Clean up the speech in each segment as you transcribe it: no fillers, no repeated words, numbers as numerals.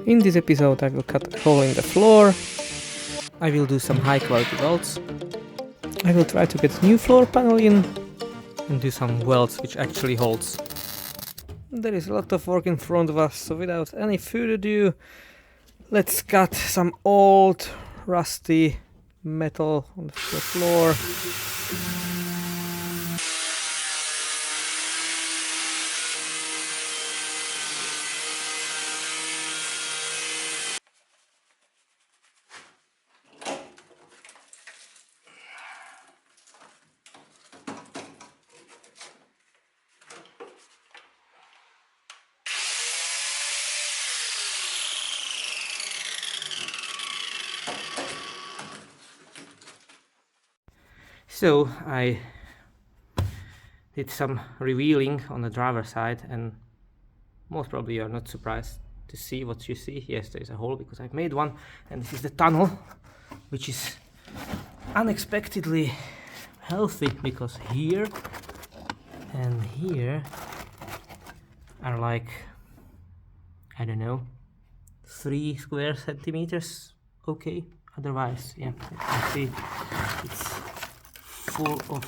In this episode I will cut a hole in the floor. I will do some high quality welds. I will try to get new floor panel in and do some welds which actually holds. There is a lot of work in front of us, so without any further ado, let's cut some old rusty metal on the floor. So I did some revealing on the driver's side, and most probably you're not surprised to see what you see. Yes, there is a hole because I've made one, and this is the tunnel, which is unexpectedly healthy because here and here are like, I don't know, 3 square centimeters. Okay, otherwise, yeah, you can see it's full of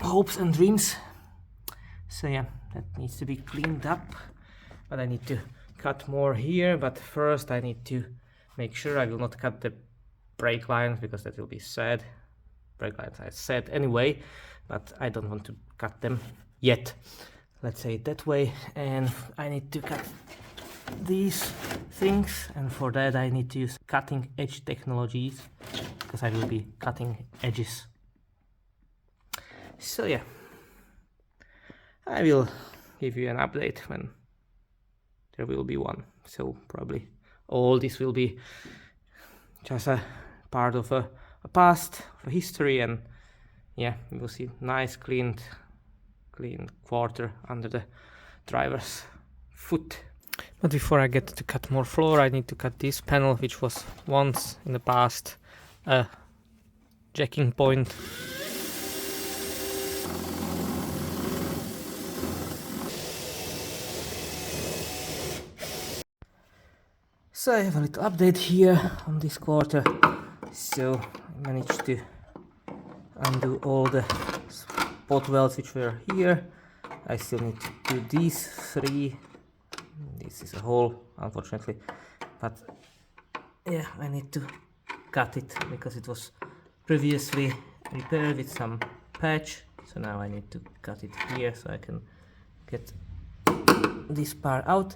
hopes and dreams. So yeah, that needs to be cleaned up, but I need to cut more here. But first I need to make sure I will not cut the brake lines, because that will be sad. Brake lines I said anyway, but I don't want to cut them yet, let's say it that way. And I need to cut these things, and for that I need to use cutting edge technologies, because I will be cutting edges. So yeah, I will give you an update when there will be one. So probably all this will be just a part of a past, of a history, and yeah, you will see nice clean quarter under the driver's foot. But before I get to cut more floor, I need to cut this panel, which was once in the past a jacking point. So I have a little update here on this quarter. So I managed to undo all the spot welds which were here. I still need to do these 3. This is a hole, unfortunately, but yeah, I need to cut it because it was previously repaired with some patch. So now I need to cut it here so I can get this part out.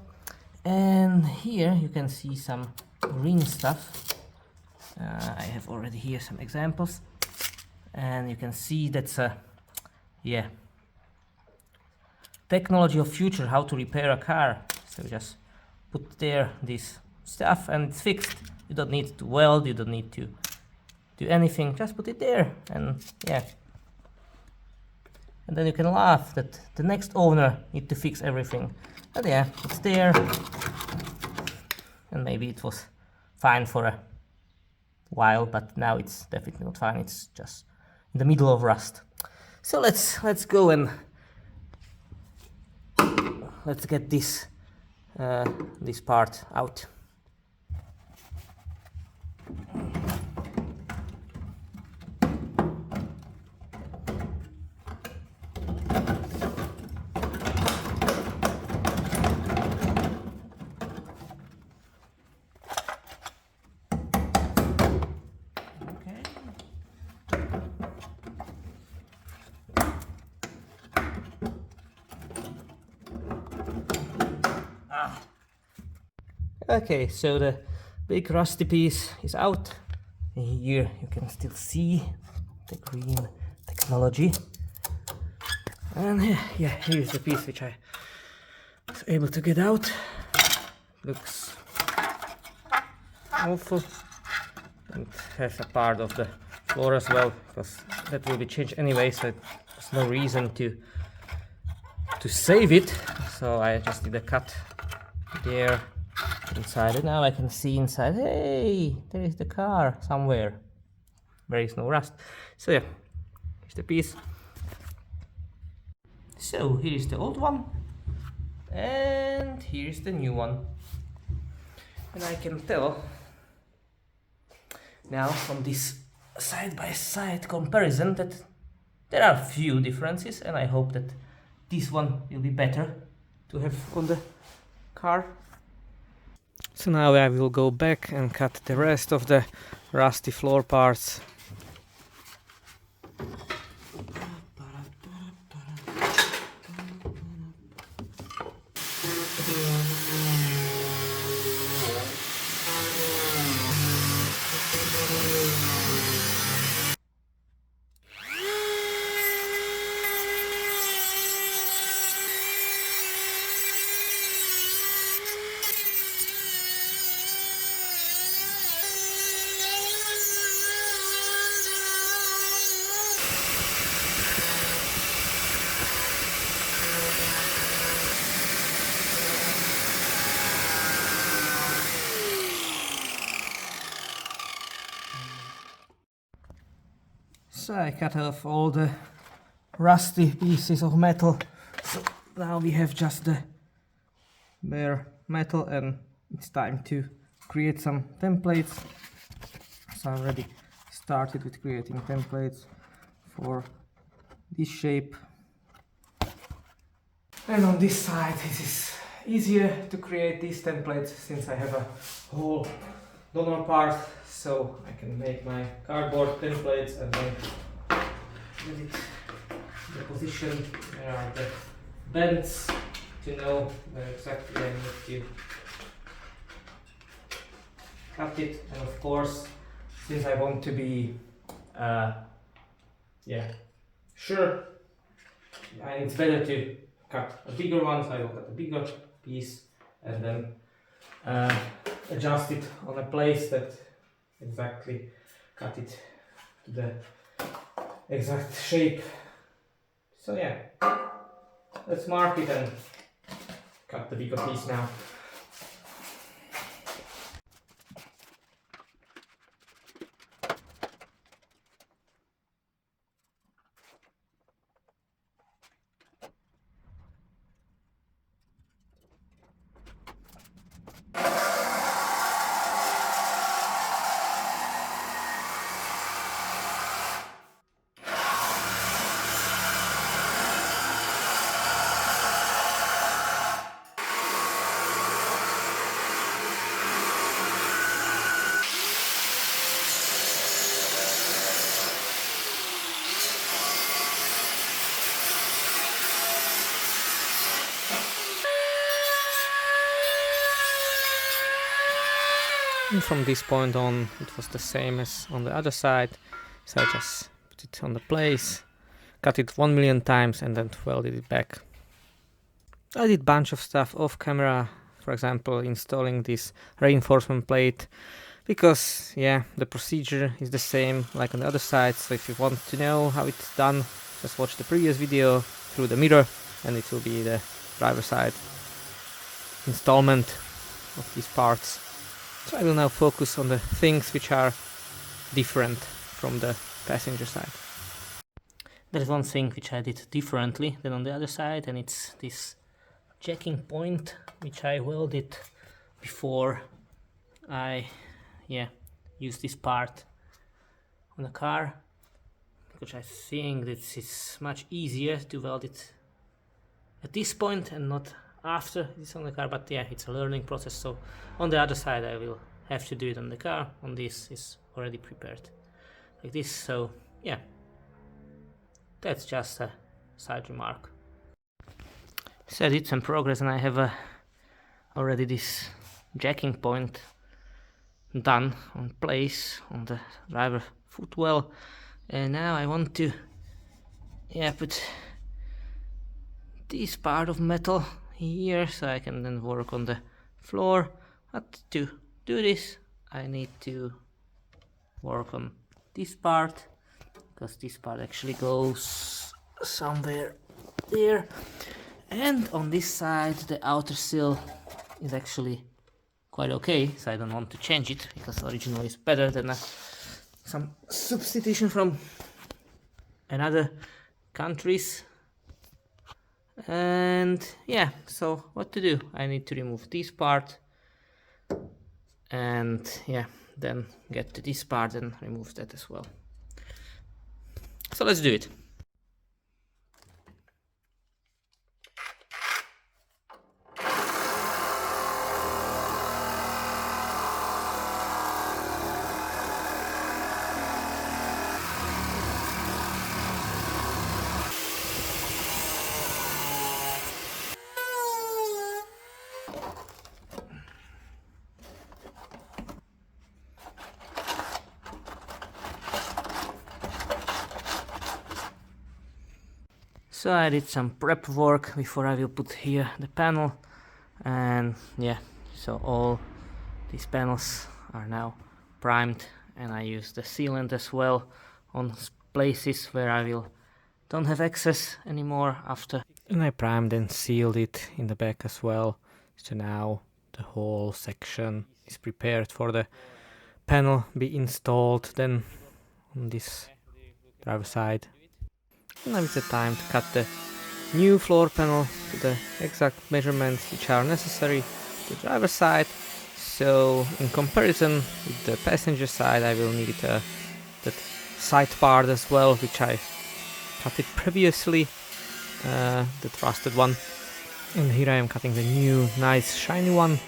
And here you can see some green stuff. I have already here some examples, and you can see that's a technology of future, how to repair a car. So just put there this stuff and it's fixed. You don't need to weld, you don't need to do anything, just put it there, and yeah. And then you can laugh that the next owner need to fix everything. But yeah, it's there. And maybe it was fine for a while, but now it's definitely not fine. It's just in the middle of rust. So let's go and let's get this part out. Okay, so the big rusty piece is out. Here you can still see the green technology. And yeah, here's the piece which I was able to get out. Looks awful. And has a part of the floor as well, because that will be changed anyway, so there's no reason to save it. So I just did a cut there inside, and now I can see inside. Hey, there is the car somewhere. There is no rust. So yeah, here's the piece. So here is the old one, and here's the new one. And I can tell now from this side-by-side comparison that there are few differences, and I hope that this one will be better to have on the car. So now I will go back and cut the rest of the rusty floor parts. So I cut off all the rusty pieces of metal, so now we have just the bare metal, and it's time to create some templates. So I already started with creating templates for this shape, and on this side it is easier to create these templates since I have a whole donor part, so I can make my cardboard templates and then edit the position where are the bends to know where exactly I need to cut it. And of course, since I want to be sure, and it's better to cut a bigger one, so I will cut a bigger piece and then adjust it on a place that exactly cut it to the exact shape. So yeah, let's mark it and cut the bigger piece now. And from this point on it was the same as on the other side, so I just put it on the place, cut it 1,000,000 times and then welded it back. I did bunch of stuff off camera, for example installing this reinforcement plate, because yeah, the procedure is the same like on the other side, so if you want to know how it's done, just watch the previous video through the mirror and it will be the driver side installment of these parts. So I will now focus on the things which are different from the passenger side. There is one thing which I did differently than on the other side, and it's this jacking point which I welded before I use this part on the car, because I think this is much easier to weld it at this point and not after it's on the car, but yeah, it's a learning process. So on the other side I will have to do it on the car. On this is already prepared like this, so yeah, that's just a side remark. So I did some progress and I have already this jacking point done on place on the driver footwell, and now I want to put this part of metal here so I can then work on the floor. But to do this I need to work on this part, because this part actually goes somewhere there, and on this side the outer sill is actually quite okay, so I don't want to change it because original is better than some substitution from another countries. And yeah, so what to do? I need to remove this part, and yeah, then get to this part and remove that as well. So let's do it. So I did some prep work before I will put here the panel, and yeah, so all these panels are now primed, and I use the sealant as well on places where I don't have access anymore after. And I primed and sealed it in the back as well, so now the whole section is prepared for the panel be installed then on this driver side. And now it's the time to cut the new floor panel to the exact measurements which are necessary to the driver side. So in comparison with the passenger side, I will need that side part as well, which I cut it previously, the trusted one. And here I am cutting the new nice shiny one.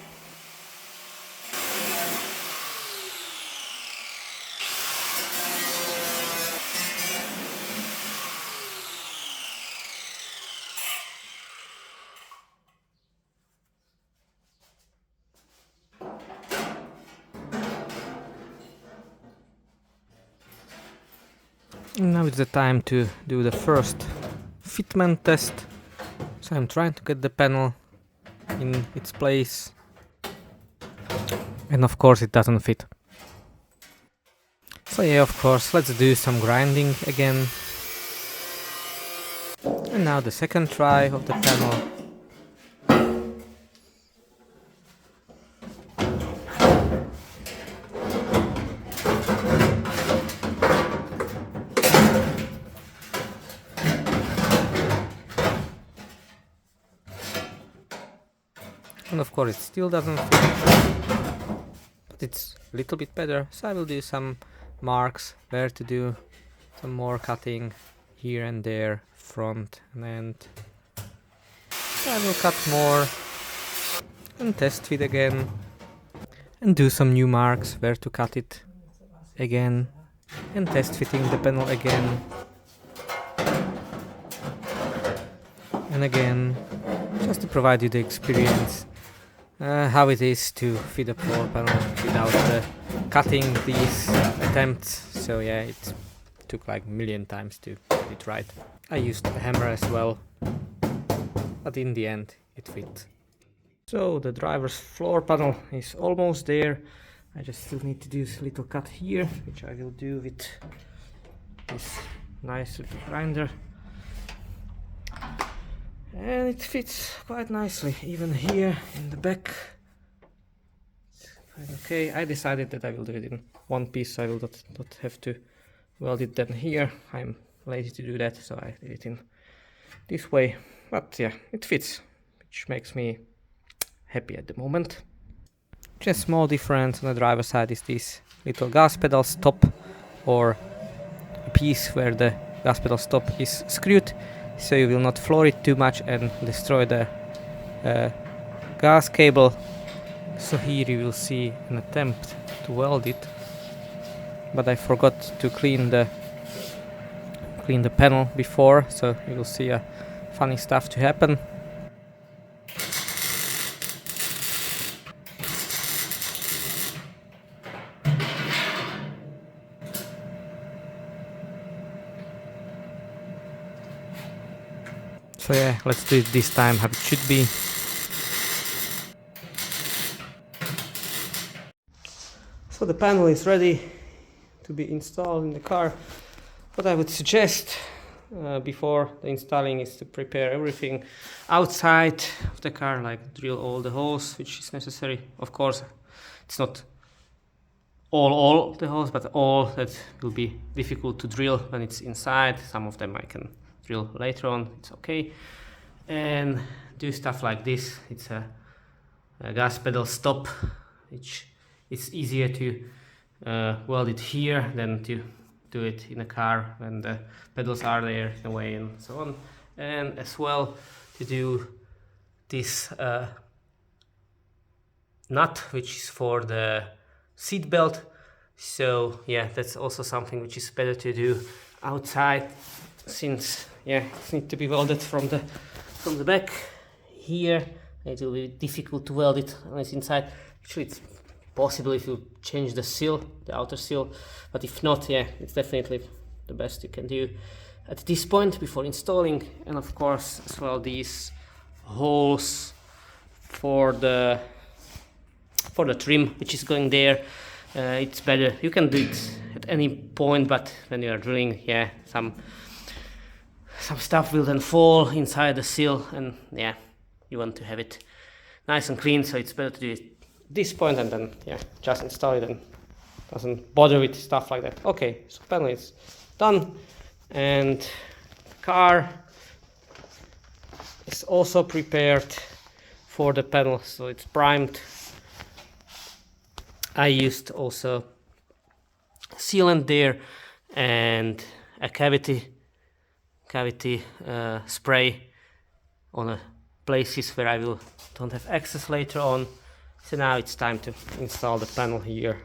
Now it's the time to do the first fitment test. So I'm trying to get the panel in its place, and of course it doesn't fit. So yeah, of course, let's do some grinding again. And now the second try of the panel. And of course it still doesn't fit, but it's a little bit better, so I will do some marks where to do some more cutting here and there, front and end. So I will cut more and test fit again and do some new marks where to cut it again and test fitting the panel again and again, just to provide you the experience how it is to fit a floor panel without cutting these attempts. So yeah, it took like a million times to get it right. I used a hammer as well, but in the end it fit. So the driver's floor panel is almost there. I just still need to do a little cut here, which I will do with this nice little grinder. And it fits quite nicely, even here in the back. Okay, I decided that I will do it in one piece, so I will not have to weld it then here. I'm lazy to do that, so I did it in this way. But yeah, it fits, which makes me happy at the moment. Just small difference on the driver's side is this little gas pedal stop, or a piece where the gas pedal stop is screwed, so you will not floor it too much and destroy the gas cable. So here you will see an attempt to weld it, but I forgot to clean the panel before, so you will see funny stuff to happen. So yeah, let's do it this time how it should be. So the panel is ready to be installed in the car. What I would suggest before the installing is to prepare everything outside of the car, like drill all the holes which is necessary. Of course, it's not all the holes, but all that will be difficult to drill when it's inside. Some of them I can drill later on, it's okay. and do stuff like this. It's a gas pedal stop, which it's easier to weld it here than to do it in a car when the pedals are there in a way, and so on. And as well to do this nut, which is for the seat belt. So yeah, that's also something which is better to do outside, since yeah, it needs to be welded from the back here. It will be difficult to weld it when it's inside. Actually, it's possible if you change the seal, the outer seal, but if not, yeah, it's definitely the best you can do at this point before installing. And of course as well these holes for the trim which is going there. It's better, you can do it at any point, but when you are drilling, yeah, some stuff will then fall inside the seal, and yeah, you want to have it nice and clean, so it's better to do it at this point and then yeah, just install it and doesn't bother with stuff like that. Okay, so panel is done, and car is also prepared for the panel, so it's primed. I used also sealant there and a cavity spray on the places where I don't have access later on. So now it's time to install the panel here.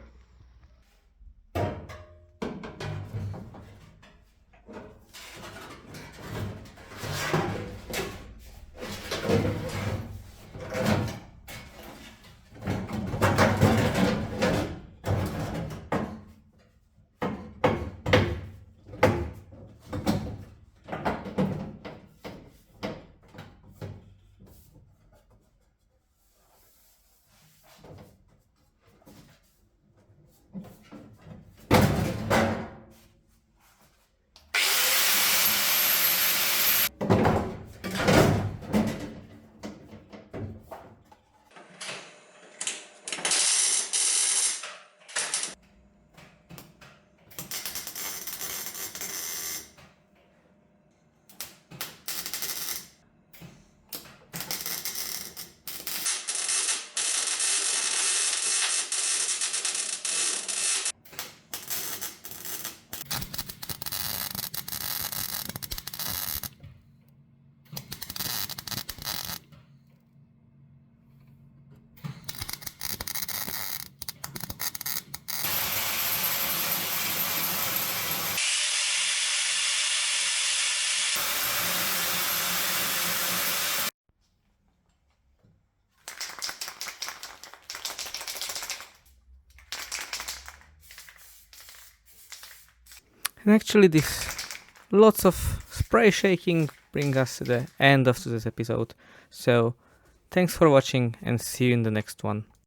And actually this lots of spray shaking bring us to the end of today's episode. So thanks for watching and see you in the next one.